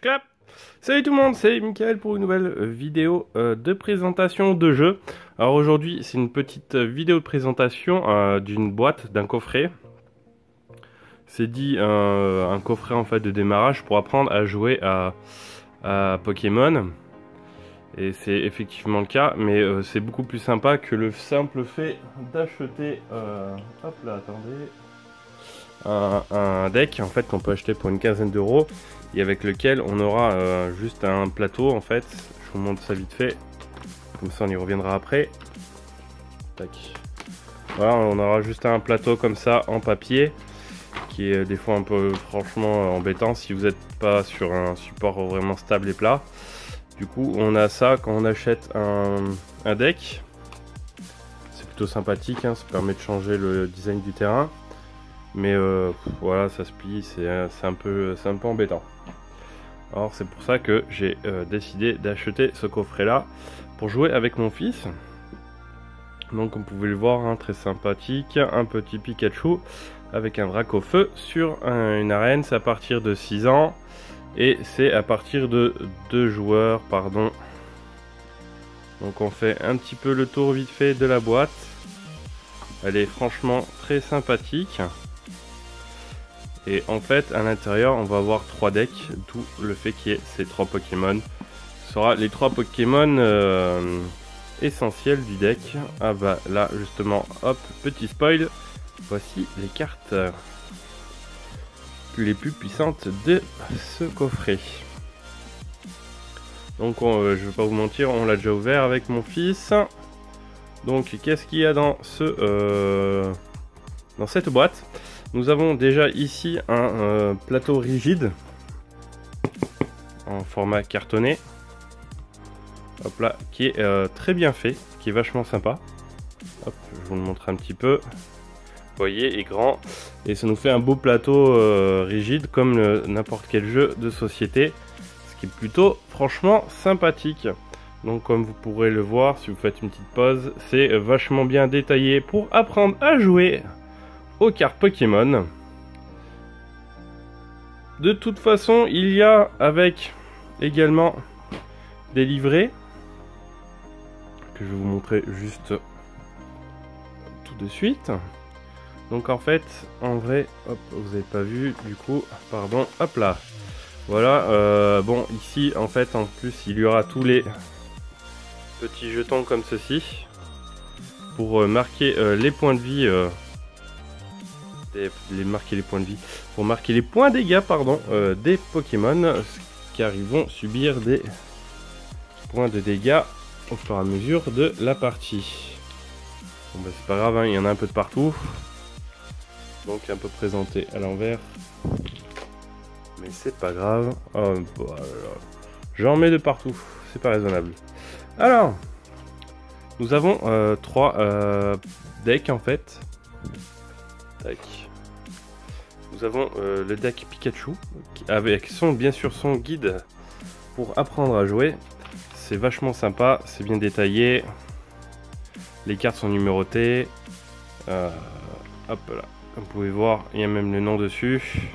Clap. Salut tout le monde, c'est Mickaël pour une nouvelle vidéo de présentation de jeu. Alors aujourd'hui c'est une petite vidéo de présentation d'une boîte, d'un coffret. C'est dit un coffret en fait de démarrage pour apprendre à jouer à Pokémon. Et c'est effectivement le cas, mais c'est beaucoup plus sympa que le simple fait d'acheter hop là, attendez, un deck en fait qu'on peut acheter pour une quinzaine d'euros et avec lequel on aura juste un plateau en fait. Je vous montre ça vite fait, comme ça on y reviendra après. Tac. Voilà, on aura juste un plateau comme ça en papier qui est des fois un peu franchement embêtant si vous n'êtes pas sur un support vraiment stable et plat. Du coup on a ça quand on achète un deck. C'est plutôt sympathique, hein, ça permet de changer le design du terrain. Mais voilà, ça se plie, c'est un peu embêtant. Alors c'est pour ça que j'ai décidé d'acheter ce coffret là pour jouer avec mon fils. Donc comme vous pouvez le voir, hein, très sympathique, un petit Pikachu avec un Dracofeu sur une arène. C'est à partir de 6 ans et c'est à partir de 2 joueurs, pardon. Donc on fait un petit peu le tour vite fait de la boîte. Elle est franchement très sympathique. Et en fait, à l'intérieur, on va avoir 3 decks, d'où le fait qu'il y ait ces 3 Pokémon. Ce sera les 3 Pokémon essentiels du deck. Ah bah là, justement, hop, petit spoil. Voici les cartes les plus puissantes de ce coffret. Donc, je ne vais pas vous mentir, on l'a déjà ouvert avec mon fils. Donc, qu'est-ce qu'il y a dans cette boîte? Nous avons déjà ici un plateau rigide en format cartonné, hop là, qui est très bien fait, qui est vachement sympa. Hop, je vous le montre un petit peu. Vous voyez, il est grand et ça nous fait un beau plateau rigide comme n'importe quel jeu de société, ce qui est plutôt franchement sympathique. Donc comme vous pourrez le voir si vous faites une petite pause, c'est vachement bien détaillé pour apprendre à jouer aux cartes Pokémon. De toute façon, il y a avec également des livrets que je vais vous montrer juste tout de suite. Donc en fait, en vrai, hop, vous n'avez pas vu du coup, pardon, hop là. Voilà, bon ici en fait en plus il y aura tous les petits jetons comme ceci pour marquer les points de vie. Pour marquer les points dégâts pardon des Pokémon car ils vont subir des points de dégâts au fur et à mesure de la partie. Bon bah c'est pas grave, hein, il y en a un peu de partout, donc un peu présenté à l'envers, mais c'est pas grave. Oh, voilà. J'en mets de partout, c'est pas raisonnable. Alors nous avons 3 decks en fait. Tac. Nous avons le deck Pikachu avec bien sûr son guide pour apprendre à jouer. C'est vachement sympa, c'est bien détaillé. Les cartes sont numérotées. Hop là, comme vous pouvez voir, il y a même le nom dessus.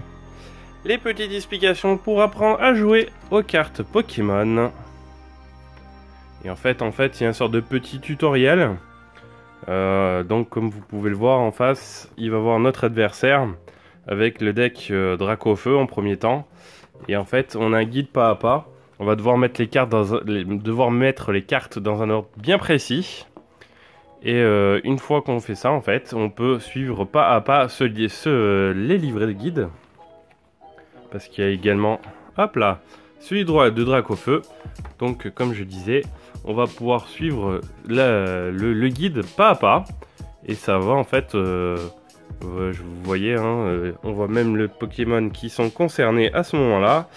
Les petites explications pour apprendre à jouer aux cartes Pokémon. Et en fait, il y a une sorte de petit tutoriel. Donc comme vous pouvez le voir en face, il va voir notre adversaire avec le deck Dracofeu en premier temps. Et en fait on a un guide pas à pas. On va devoir mettre les cartes dans un ordre bien précis. Et une fois qu'on fait ça en fait, on peut suivre pas à pas les livrets de guide. Parce qu'il y a également, hop là, celui de Dracofeu. Donc comme je disais, on va pouvoir suivre le guide pas à pas. Et ça va en fait, vous voyez, hein, on voit même les Pokémon qui sont concernés à ce moment-là.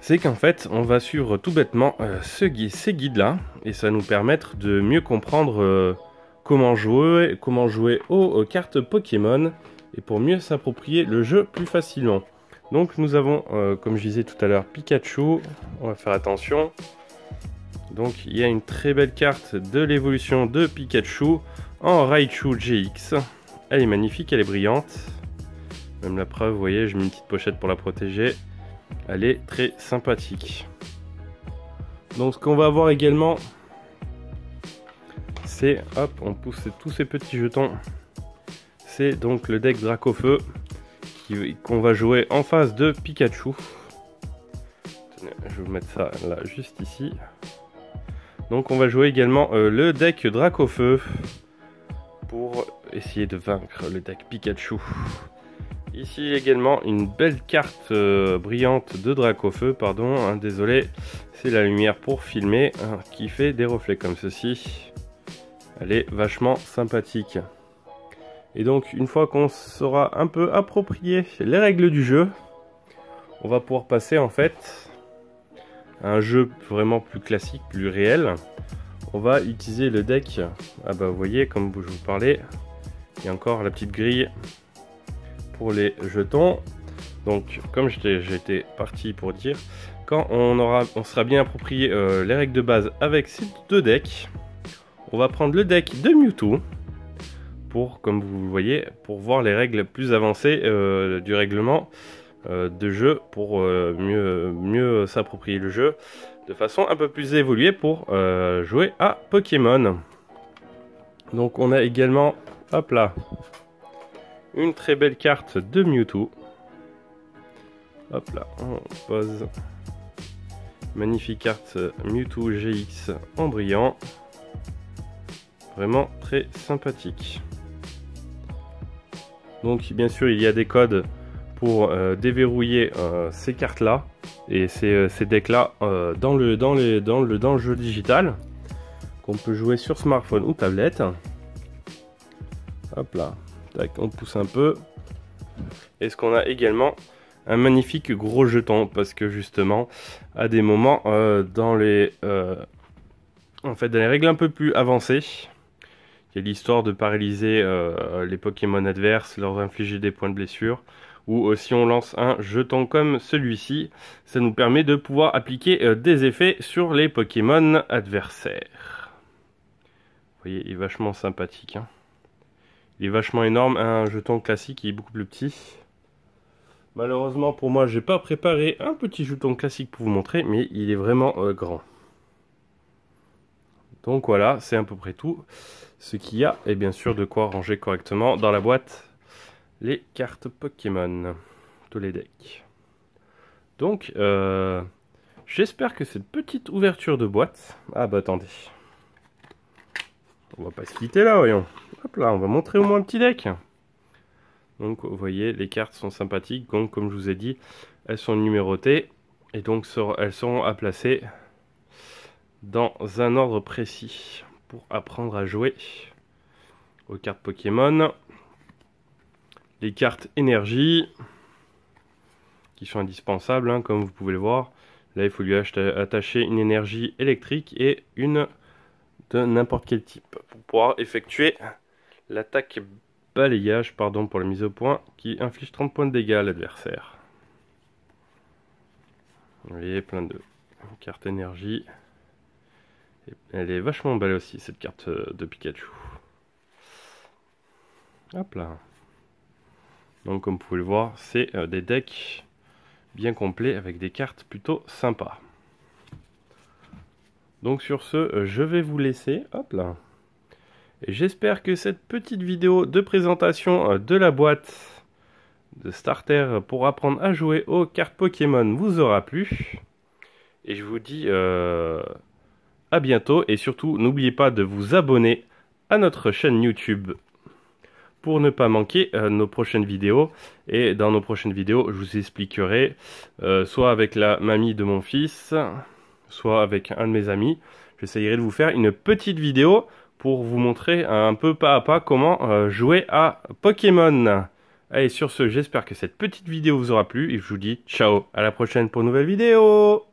C'est qu'en fait, on va suivre tout bêtement ces guides-là. Et ça va nous permettre de mieux comprendre comment jouer aux cartes Pokémon. Et pour mieux s'approprier le jeu plus facilement. Donc nous avons, comme je disais tout à l'heure, Pikachu. On va faire attention. Donc il y a une très belle carte de l'évolution de Pikachu en Raichu GX. Elle est magnifique, elle est brillante. Même la preuve, vous voyez, j'ai mis une petite pochette pour la protéger. Elle est très sympathique. Donc ce qu'on va avoir également, c'est, hop, on pousse tous ces petits jetons. C'est donc le deck Dracofeu qu'on va jouer en face de Pikachu. Tenez, je vais vous mettre ça là, juste ici. Donc on va jouer également le deck Dracofeu pour essayer de vaincre le deck Pikachu. Ici également une belle carte brillante de Dracofeu, pardon, hein, désolé, c'est la lumière pour filmer hein, qui fait des reflets comme ceci. Elle est vachement sympathique. Et donc une fois qu'on saura un peu approprié les règles du jeu, on va pouvoir passer en fait à un jeu vraiment plus classique, plus réel. On va utiliser le deck, ah bah vous voyez comme je vous parlais, il y a encore la petite grille pour les jetons. Donc comme j'étais parti pour dire, quand on sera bien approprié les règles de base avec ces deux decks, on va prendre le deck de Mewtwo pour, comme vous le voyez, pour voir les règles plus avancées du règlement de jeu, pour mieux s'approprier le jeu de façon un peu plus évoluée pour jouer à Pokémon. Donc on a également, hop là, une très belle carte de Mewtwo. Hop là, on pose. Magnifique carte Mewtwo GX en brillant. Vraiment très sympathique. Donc bien sûr il y a des codes pour déverrouiller ces cartes là et ces decks là dans le jeu digital qu'on peut jouer sur smartphone ou tablette. Hop là, tac, on pousse un peu. Est-ce qu'on a également un magnifique gros jeton, parce que justement à des moments dans les règles un peu plus avancées, il y a l'histoire de paralyser les Pokémon adverses, leur infliger des points de blessure, ou si on lance un jeton comme celui-ci, ça nous permet de pouvoir appliquer des effets sur les Pokémon adversaires. Vous voyez, il est vachement sympathique, hein. Il est vachement énorme. Un jeton classique il est beaucoup plus petit. Malheureusement pour moi, j'ai pas préparé un petit jeton classique pour vous montrer, mais il est vraiment grand. Donc voilà, c'est à peu près tout ce qu'il y a, et bien sûr de quoi ranger correctement dans la boîte les cartes Pokémon, tous les decks. Donc j'espère que cette petite ouverture de boîte, ah bah attendez, on va pas se quitter là, voyons. Hop là, on va montrer au moins un petit deck. Donc vous voyez, les cartes sont sympathiques, donc comme je vous ai dit, elles sont numérotées et donc elles seront à placer dans un ordre précis pour apprendre à jouer aux cartes Pokémon. Les cartes énergie qui sont indispensables, hein, comme vous pouvez le voir. Là, il faut lui attacher une énergie électrique et une de n'importe quel type pour pouvoir effectuer l'attaque balayage, pardon pour la mise au point, qui inflige 30 points de dégâts à l'adversaire. Vous voyez, plein de cartes énergie. Et elle est vachement belle aussi, cette carte de Pikachu. Hop là. Donc comme vous pouvez le voir, c'est des decks bien complets avec des cartes plutôt sympas. Donc sur ce, je vais vous laisser. Hop là. Et j'espère que cette petite vidéo de présentation de la boîte de starter pour apprendre à jouer aux cartes Pokémon vous aura plu. Et je vous dis à bientôt. Et surtout, n'oubliez pas de vous abonner à notre chaîne YouTube pour ne pas manquer nos prochaines vidéos. Et dans nos prochaines vidéos, je vous expliquerai, soit avec la mamie de mon fils, soit avec un de mes amis. J'essayerai de vous faire une petite vidéo pour vous montrer un peu pas à pas comment jouer à Pokémon. Allez, sur ce, j'espère que cette petite vidéo vous aura plu et je vous dis ciao, à la prochaine pour une nouvelle vidéo.